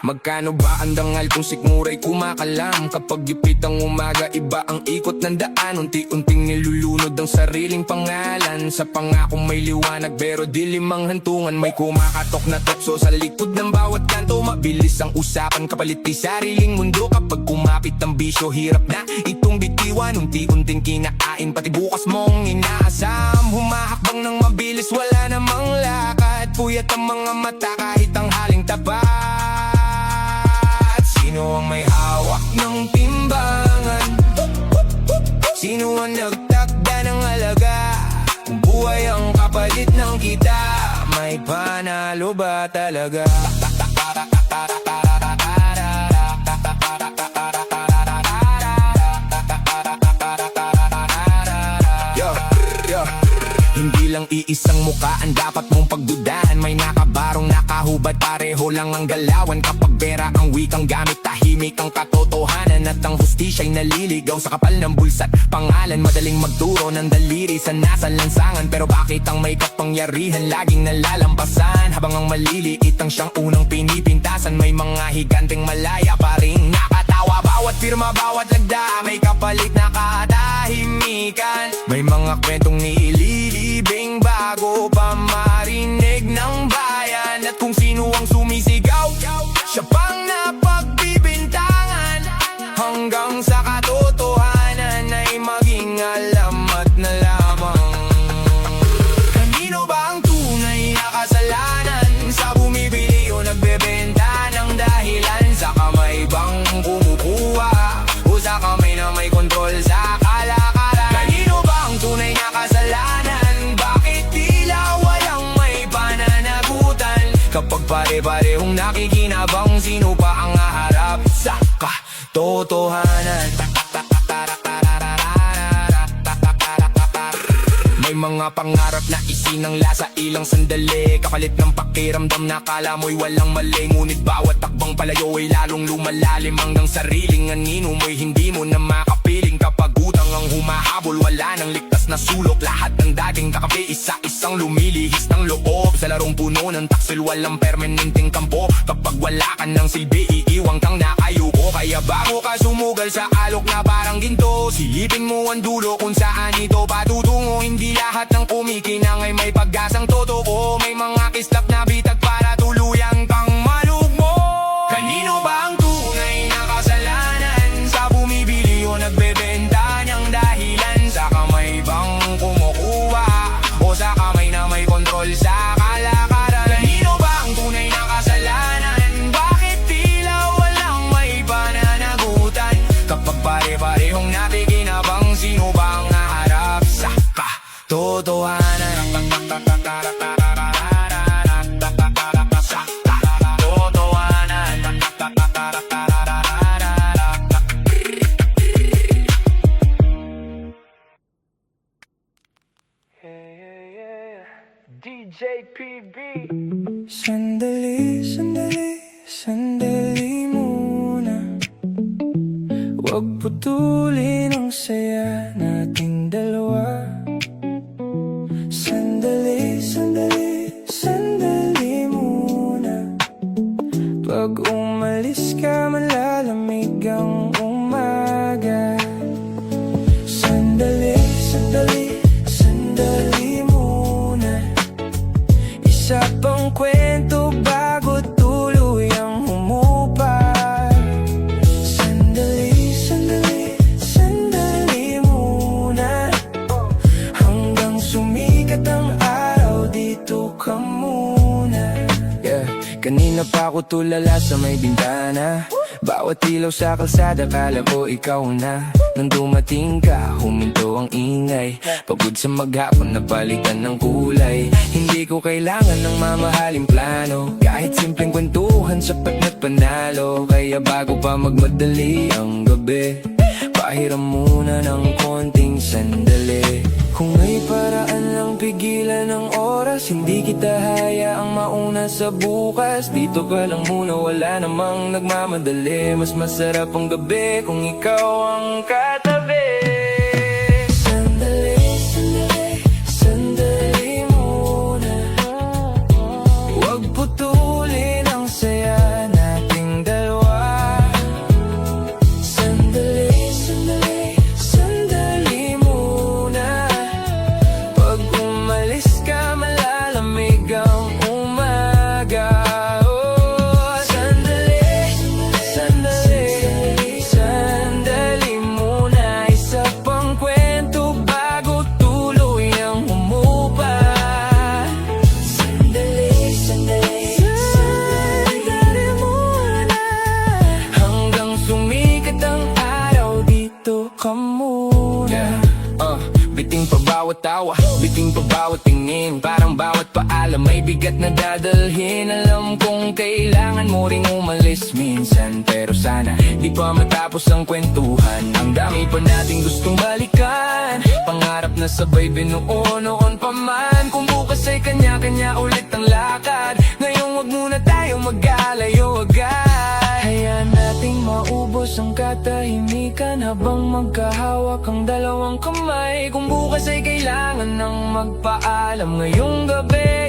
Magkano ba ang dangal kung sikmura'y kumakalam? Kapag gipit ang umaga, iba ang ikot ng daan. Unti-unting nilulunod ang sariling pangalan. Sa pangakong may liwanag pero dilim ang hantungan. May kumakatok na tukso sa likod ng bawat kanto. Mabilis ang usapan kapalit ni sariling mundo. Kapag kumapit ang bisyo, hirap na itong bitiwan. Unti-unting kinain pati bukas mong inaasam. Humahakbang ng mabilis, wala namang lakad. Puyat ang mga mata kahit ang haling tapat. Sino ang may hawak ng timbangan? Sino ang nagtakda ng halaga? Kung buhay ang kapalit ng kita, may panalo ba talaga? Hindi lang iisang mukha ang dapat mong pagdudahan. May nakabarong nakahubad, pareho lang ang galawan. Kapag pera ang wikang gamit, tahimik ang katotohanan. At ang hustisya'y naliligaw sa kapal ng bulsa't pangalan. Madaling magturo ng daliri sa nasa lansangan. Pero bakit ang may kapangyarihan laging nalalampasan? Habang ang maliliit ang siyang unang pinipintasan. May mga higanteng malaya pa rin nakatawa. Bawat firma, bawat lagda, may kapalit na katahimikan. May mga kwentong niililibing bago pa marinig ng bayan. At kung sino ang sumisigaw, siya pang napagbibintangan. Hanggang sa katotohanan ay maging alamat na lamang. Kanino ba ang tunay na kasalanan? Sa bumibili o nagbebenta ng dahilan? Sa kamay bang kumukuha o sa kamay na may kontrol sa kalakaran? Kanino ba ang tunay na kasalanan? Bakit tila walang may pananagutan? Kapag pare-parehong nakikinabang, sino pa ang haharap sa katotohanan? May mga pangarap na isinangla sa ilang sandali. Kapalit ng pakiramdam na kala mo'y walang mali. Ngunit bawat takbang palayo ay lalong lumalalim. Hanggang sariling anino mo'y hindi mo na makapiling. Kapag utang ang humahabol, wala nang ligtas na sulok. Lahat ng dating kakape, isa-isang lumilihis ng loob. Sa larong puno ng taksil, walang permanenteng kampo. Kapag wala ka ng silbi, iiwang kang nakayuko. Kaya bago ka sumugal sa alok na parang ginto, silipin mo ang dulo kung saan ito patutungo. Hindi lahat ng kumikinang ay may pag-asang totoo. May mga kislap na bitag para tuluyan kang malugmo. Kanino ba ang tunay na kasalanan? Sa bumibili o nagbebenta niyang dahilan? Sa kamay bang kumukuha o sa kamay na may kontrol sa kalakaran? Kanino ba ang tunay na kasalanan? Bakit tila walang may pananagutan? Kapag pare-parehong nakikinabang, sino ba ang haharap sa katotohanan? DJ PB. Sandali, sandali, sandali muna. Huwag putulin ang saya nating dalawa. Sandali, sandali, sandali muna. Pag umalis ka, malalamig ang umaga. Sandali, sandali, sandali muna. Isa pang kwento bago tuluyang humupay. Sandali, sandali, sandali muna. Hanggang sumikat ang araw, dito ka muna. Kanina pa ako tulala sa may bintana. Bawat ilaw sa kalsada, kala ko ikaw na. Nang dumating ka, huminto ang ingay. Pagod sa maghapon, napalitan ng kulay. Hindi ko kailangan ng mamahaling plano. Kahit simpleng kwentuhan, sapat na't panalo. Kaya bago pa magmadali ang gabi, pahiram muna ng konting sandali. Kung may paraan lang pigilan ng oras, hindi kita hayaang mauna sa bukas. Dito ka lang muna, wala namang nagmamadali. Mas masarap ang gabi kung ikaw ang katabi. Sandali, sandali, sandali muna. Huwag putulin ang saya nating dalawa. Sandali, sandali, sandali muna. Pag umalis ka, malalamig ang umaga. Oh, sandali, sandali, sandali muna. Isa pang kwento bago tuluyang humupa. Sandali, sandali, sandali muna. Hanggang sumikat ang araw, dito ka muna. Biting pa bawat tawa, biting pa bawat tingin. Parang bawat paalam may bigat na dadalhin. Alam kong kailangan mo ring umalis minsan, pero sana di pa matapos ang kwentuhan. Ang dami pa nating gustong balikan, pangarap na sabay binuo noon pa man. Kung bukas ay kanya-kanya ulit ang lakad, ngayong wag muna tayo mag-alayo agad. Hayaan nating maubos ang katahimikan habang magkahawak ang dalawang kamay. Kung bukas ay kailangan ng magpaalam ngayong gabi,